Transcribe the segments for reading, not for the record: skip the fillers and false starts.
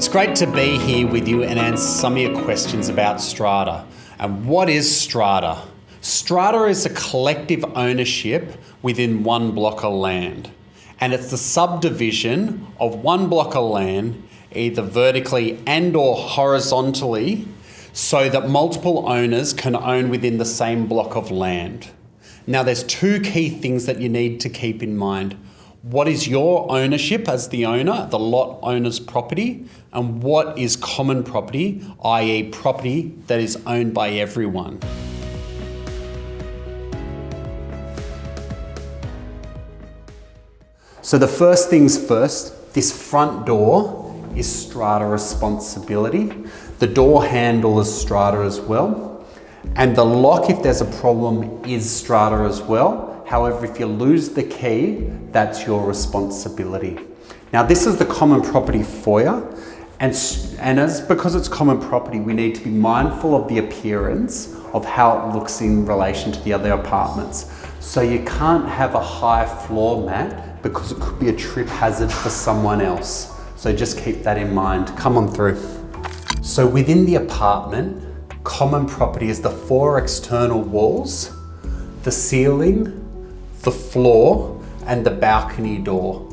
It's great to be here with you and answer some of your questions about strata. And what is strata? Strata is a collective ownership within one block of land. And it's the subdivision of one block of land, either vertically and or horizontally, so that multiple owners can own within the same block of land. Now there's two key things that you need to keep in mind. What is your ownership as the owner, the lot owner's property, and what is common property, i.e. property that is owned by everyone. So the first things first, this front door is strata responsibility. The door handle is strata as well. And the lock, if there's a problem, is strata as well. However, if you lose the key, that's your responsibility. Now, this is the common property foyer, because it's common property, we need to be mindful of the appearance of how it looks in relation to the other apartments. So you can't have a high floor mat because it could be a trip hazard for someone else. So just keep that in mind. Come on through. So within the apartment, common property is the 4 external walls, the ceiling, the floor, and the balcony door.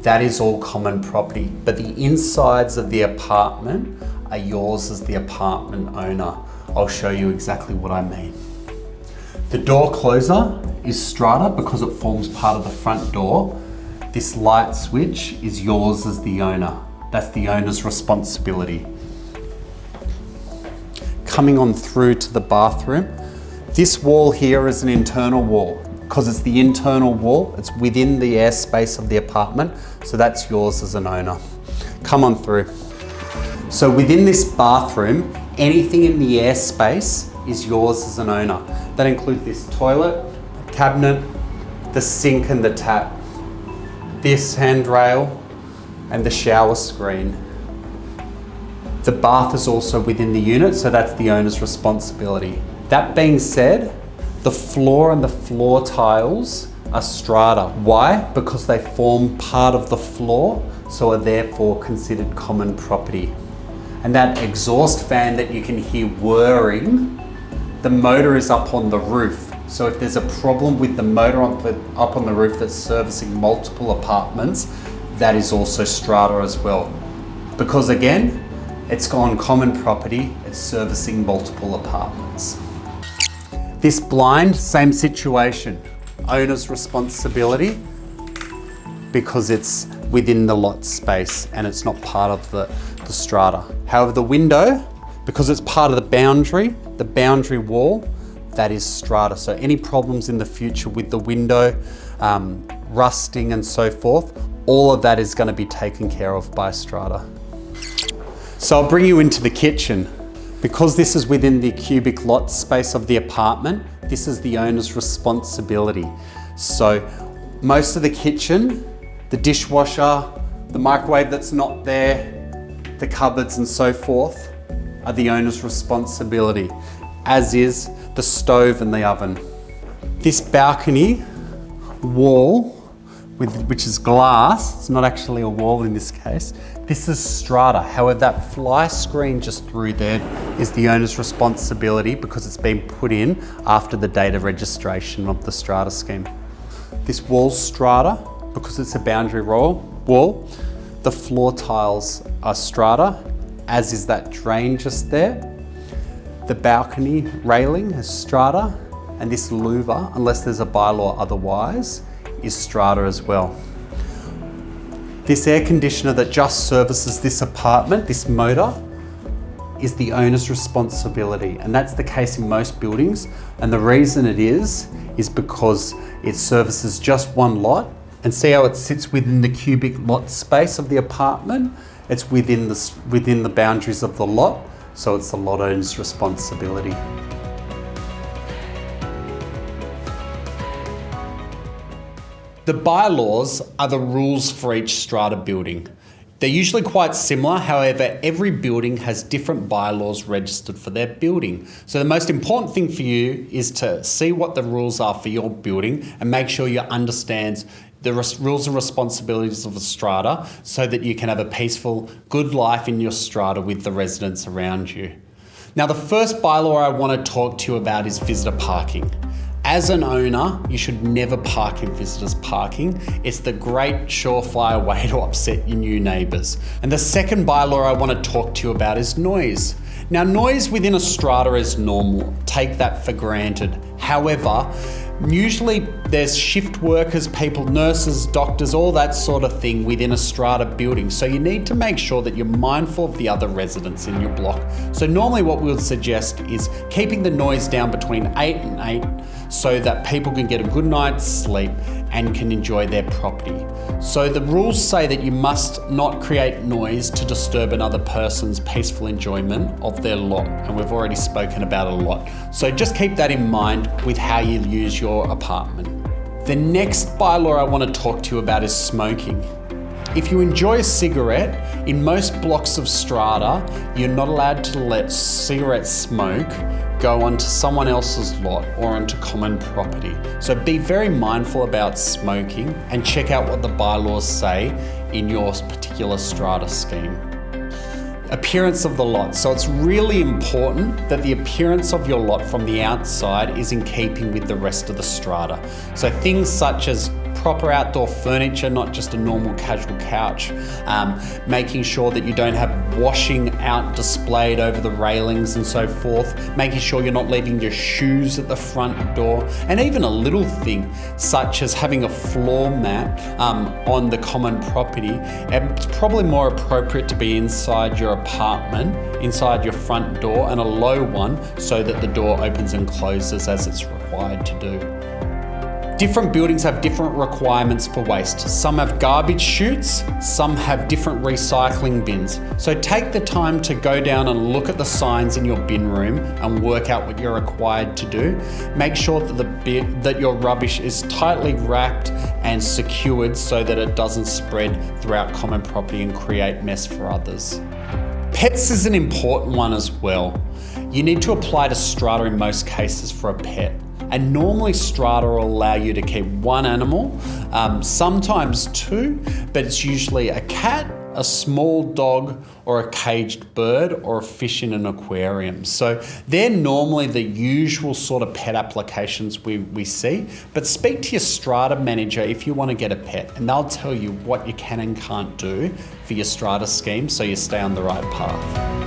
That is all common property, but the insides of the apartment are yours as the apartment owner. I'll show you exactly what I mean. The door closer is strata because it forms part of the front door. This light switch is yours as the owner. That's the owner's responsibility. Coming on through to the bathroom, this wall here is an internal wall. Because it's the internal wall, it's within the airspace of the apartment, so that's yours as an owner. Come on through. So within this bathroom, anything in the airspace is yours as an owner. That includes this toilet, cabinet, the sink and the tap, this handrail, and the shower screen. The bath is also within the unit, so that's the owner's responsibility. That being said, the floor and the floor tiles are strata. Why? Because they form part of the floor, so are therefore considered common property. And that exhaust fan that you can hear whirring, the motor is up on the roof. So if there's a problem with the motor up on the roof that's servicing multiple apartments, that is also strata as well. Because again, it's on common property, it's servicing multiple apartments. This blind, same situation, owner's responsibility because it's within the lot space and it's not part of the strata. However, the window, because it's part of the boundary wall, that is strata. So any problems in the future with the window, rusting and so forth, all of that is going to be taken care of by strata. So I'll bring you into the kitchen. Because this is within the cubic lot space of the apartment, this is the owner's responsibility. So most of the kitchen, the dishwasher, the microwave that's not there, the cupboards and so forth are the owner's responsibility, as is the stove and the oven. This balcony wall, which is glass, it's not actually a wall in this case, this is strata. However, that fly screen just through there is the owner's responsibility because it's been put in after the date of registration of the strata scheme. This wall's strata because it's a boundary wall. The floor tiles are strata, as is that drain just there. The balcony railing is strata, and this louver, unless there's a bylaw otherwise, is strata as well. This air conditioner that just services this apartment, this motor, is the owner's responsibility. And that's the case in most buildings. And the reason it is because it services just one lot. And see how it sits within the cubic lot space of the apartment? It's within the boundaries of the lot. So it's the lot owner's responsibility. The bylaws are the rules for each strata building. They're usually quite similar, however, every building has different bylaws registered for their building. So the most important thing for you is to see what the rules are for your building and make sure you understand the rules and responsibilities of a strata so that you can have a peaceful, good life in your strata with the residents around you. Now, the first bylaw I want to talk to you about is visitor parking. As an owner, you should never park in visitors' parking. It's the great surefire way to upset your new neighbours. And the second bylaw I want to talk to you about is noise. Now, noise within a strata is normal. Take that for granted. However, usually there's shift workers, people, nurses, doctors, all that sort of thing within a strata building. So you need to make sure that you're mindful of the other residents in your block. So normally what we would suggest is keeping the noise down between 8 and 8 so that people can get a good night's sleep and can enjoy their property. So the rules say that you must not create noise to disturb another person's peaceful enjoyment of their lot, and we've already spoken about a lot. So just keep that in mind with how you use your apartment. The next bylaw I want to talk to you about is smoking. If you enjoy a cigarette, in most blocks of strata, you're not allowed to let cigarette smoke go onto someone else's lot or onto common property. So be very mindful about smoking and check out what the bylaws say in your particular strata scheme. Appearance of the lot. So it's really important that the appearance of your lot from the outside is in keeping with the rest of the strata. So things such as proper outdoor furniture, not just a normal casual couch, making sure that you don't have washing out displayed over the railings and so forth, making sure you're not leaving your shoes at the front door, and even a little thing such as having a floor mat on the common property. It's probably more appropriate to be inside your apartment, inside your front door, and a low one so that the door opens and closes as it's required to do. Different buildings have different requirements for waste. Some have garbage chutes, some have different recycling bins. So take the time to go down and look at the signs in your bin room and work out what you're required to do. Make sure that that your rubbish is tightly wrapped and secured so that it doesn't spread throughout common property and create mess for others. Pets is an important one as well. You need to apply to strata in most cases for a pet. And normally strata will allow you to keep one animal, sometimes two, but it's usually a cat, a small dog, or a caged bird, or a fish in an aquarium. So they're normally the usual sort of pet applications we see. But speak to your strata manager if you want to get a pet, and they'll tell you what you can and can't do for your strata scheme so you stay on the right path.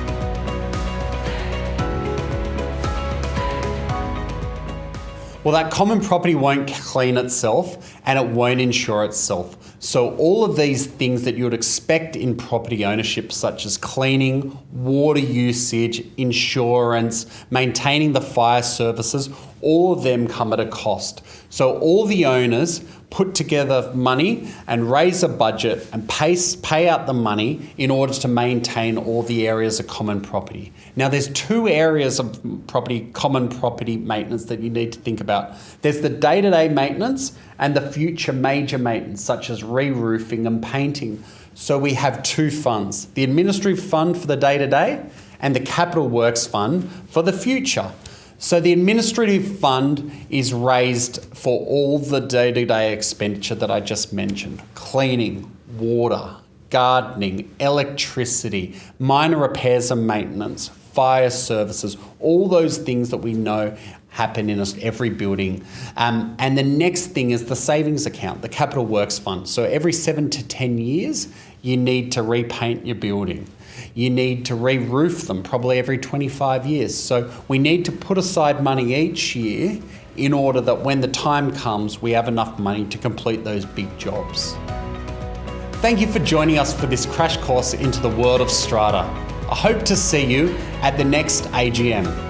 Well, that common property won't clean itself and it won't insure itself. So all of these things that you would expect in property ownership, such as cleaning, water usage, insurance, maintaining the fire services, all of them come at a cost. So all the owners put together money and raise a budget and pay out the money in order to maintain all the areas of common property. Now there's two areas of common property maintenance that you need to think about. There's the day-to-day maintenance and the future major maintenance, such as re-roofing and painting. So we have two funds, the administrative fund for the day-to-day and the capital works fund for the future. So the administrative fund is raised for all the day-to-day expenditure that I just mentioned: cleaning, water, gardening, electricity, minor repairs and maintenance, fire services, all those things that we know happen in every building. And the next thing is the savings account, the capital works fund. So every 7 to 10 years, you need to repaint your building. You need to re-roof them probably every 25 years. So we need to put aside money each year in order that when the time comes, we have enough money to complete those big jobs. Thank you for joining us for this crash course into the world of strata. I hope to see you at the next AGM.